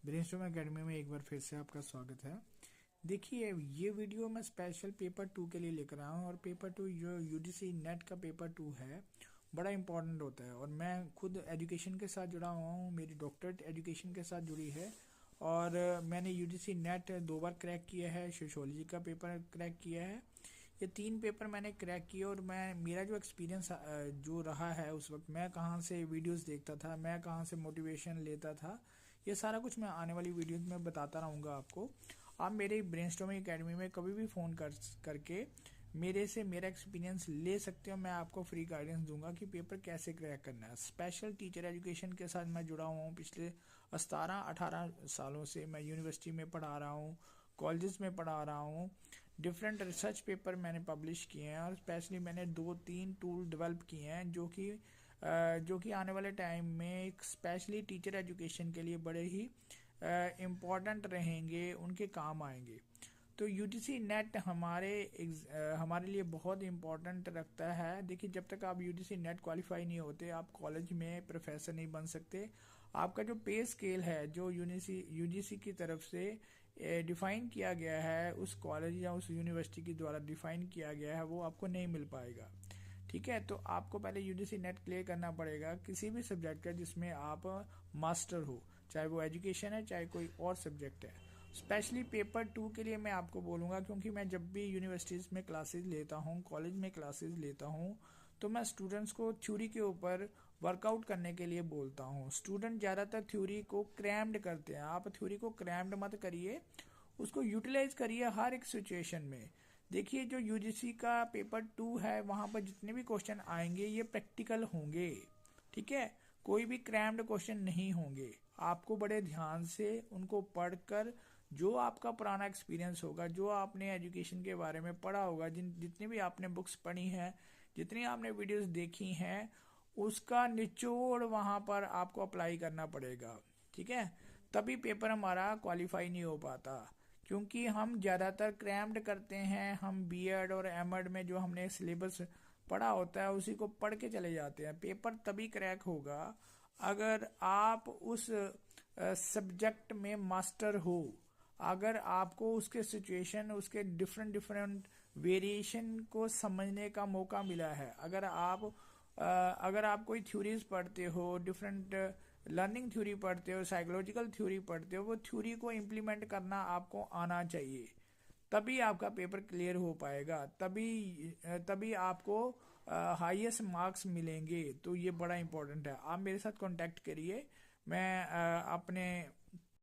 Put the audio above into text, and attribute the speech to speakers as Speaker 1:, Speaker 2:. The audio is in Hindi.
Speaker 1: ब्रेनस्टॉर्म एकेडमी में एक बार फिर से आपका स्वागत है। देखिए, ये वीडियो मैं स्पेशल पेपर 2 के लिए लेकर आया हूँ और पेपर 2 जो यूजीसी नेट का पेपर 2 है, बड़ा इंपॉर्टेंट होता है। और मैं खुद एजुकेशन के साथ जुड़ा हुआ हूँ, मेरी डॉक्टरेट एजुकेशन के साथ जुड़ी है। और मैंने यूजीसी नेट 2 बार क्रैक किया है, सोशियोलॉजी का पेपर क्रैक किया है। ये 3 पेपर मैंने क्रैक किए और मेरा जो एक्सपीरियंस जो रहा है, उस वक्त मैं कहाँ से वीडियोस देखता था, मैं कहाँ से मोटिवेशन लेता था, ये सारा कुछ मैं आने वाली वीडियोस में बताता रहूँगा आपको। आप मेरे ब्रेनस्टॉर्मिंग एकेडमी में कभी भी फ़ोन करके मेरे से मेरा एक्सपीरियंस ले सकते हो। मैं आपको फ्री गाइडेंस दूंगा कि पेपर कैसे क्रैक करना है। स्पेशल टीचर एजुकेशन के साथ मैं जुड़ा हुआ हूँ। पिछले 17-18 सालों से मैं यूनिवर्सिटी में पढ़ा रहा हूँ, कॉलेजेस में पढ़ा रहा हूँ। डिफरेंट रिसर्च पेपर मैंने पब्लिश किए हैं और स्पेशली मैंने 2-3 टूल डेवलप किए हैं जो कि आने वाले टाइम में एक स्पेशली टीचर एजुकेशन के लिए बड़े ही इम्पॉर्टेंट रहेंगे, उनके काम आएंगे। तो यूजीसी नेट हमारे लिए बहुत इम्पोर्टेंट रखता है। देखिए, जब तक आप यूजीसी नेट क्वालिफाई नहीं होते, आप कॉलेज में प्रोफेसर नहीं बन सकते। आपका जो पे स्केल है, जो यूजीसी की तरफ से डिफाइन किया गया है, उस कॉलेज या उस यूनिवर्सिटी के द्वारा डिफाइन किया गया है, वो आपको नहीं मिल पाएगा। ठीक है, तो आपको पहले यूजीसी नेट क्लियर करना पड़ेगा किसी भी सब्जेक्ट का जिसमें आप मास्टर हो, चाहे वो एजुकेशन है चाहे कोई और सब्जेक्ट है। स्पेशली पेपर 2 के लिए मैं आपको बोलूँगा, क्योंकि मैं जब भी यूनिवर्सिटीज़ में क्लासेस लेता हूँ, कॉलेज में क्लासेस लेता हूँ, तो मैं स्टूडेंट्स को थ्योरी के ऊपर वर्कआउट करने के लिए बोलता हूँ। स्टूडेंट ज़्यादातर थ्योरी को क्रैम्ड करते हैं। आप थ्योरी को क्रैम्ड मत करिए, उसको यूटिलाइज करिए हर एक सिचुएशन में। देखिए, जो यूजीसी का पेपर 2 है, वहाँ पर जितने भी क्वेश्चन आएंगे ये प्रैक्टिकल होंगे। ठीक है, कोई भी क्रैम्ड क्वेश्चन नहीं होंगे। आपको बड़े ध्यान से उनको पढ़कर, जो आपका पुराना एक्सपीरियंस होगा, जो आपने एजुकेशन के बारे में पढ़ा होगा, जितनी भी आपने बुक्स पढ़ी हैं, जितनी आपने वीडियोस देखी हैं, उसका निचोड़ वहाँ पर आपको अप्लाई करना पड़ेगा। ठीक है, तभी पेपर हमारा क्वालिफाई नहीं हो पाता, क्योंकि हम ज़्यादातर क्रैम्ड करते हैं। हम बीएड और एमएड में जो हमने सिलेबस पढ़ा होता है उसी को पढ़ के चले जाते हैं। पेपर तभी क्रैक होगा अगर आप उस सब्जेक्ट में मास्टर हो, अगर आपको उसके सिचुएशन, उसके डिफरेंट डिफरेंट वेरिएशन को समझने का मौका मिला है। अगर आप कोई थ्योरीज पढ़ते हो, डिफरेंट लर्निंग थ्योरी पढ़ते हो, साइकोलॉजिकल थ्योरी पढ़ते हो, वो थ्योरी को इम्प्लीमेंट करना आपको आना चाहिए। तभी आपका पेपर क्लियर हो पाएगा, तभी आपको हाईएस्ट मार्क्स मिलेंगे। तो ये बड़ा इंपॉर्टेंट है। आप मेरे साथ कांटेक्ट करिए। मैं अपने